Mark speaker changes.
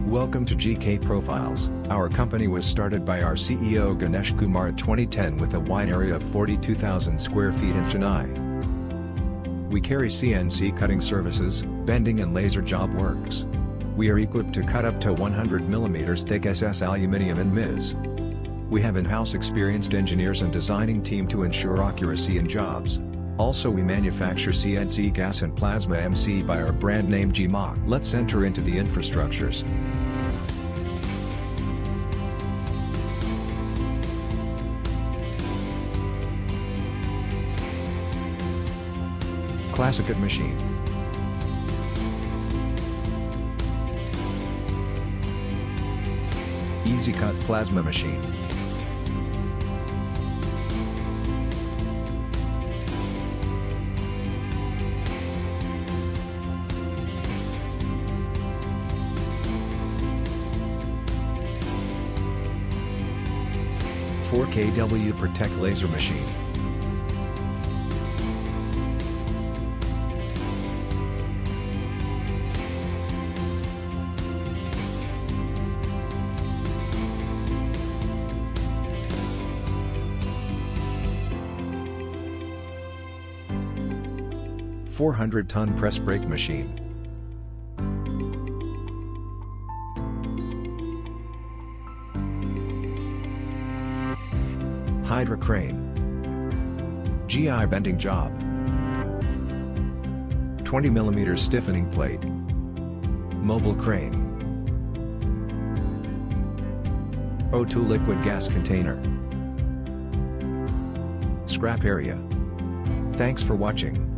Speaker 1: Welcome to GK Profiles. Our company was started by our CEO Ganesh Kumar in 2010 with a wide area of 42,000 square feet in Chennai. We carry CNC cutting services, bending and laser job works. We are equipped to cut up to 100 mm thick SS aluminium and MIS. We have in-house experienced engineers and designing team to ensure accuracy in jobs. Also, we manufacture CNC gas and plasma MC by our brand name GMOC. Let's enter into the infrastructures. Classic cut machine. Easy cut plasma machine. (4kW Protect laser machine). (400-ton press brake machine). Hydra crane. GI bending job. 20 mm stiffening plate. Mobile crane. O2 liquid gas container. Scrap area. Thanks for watching.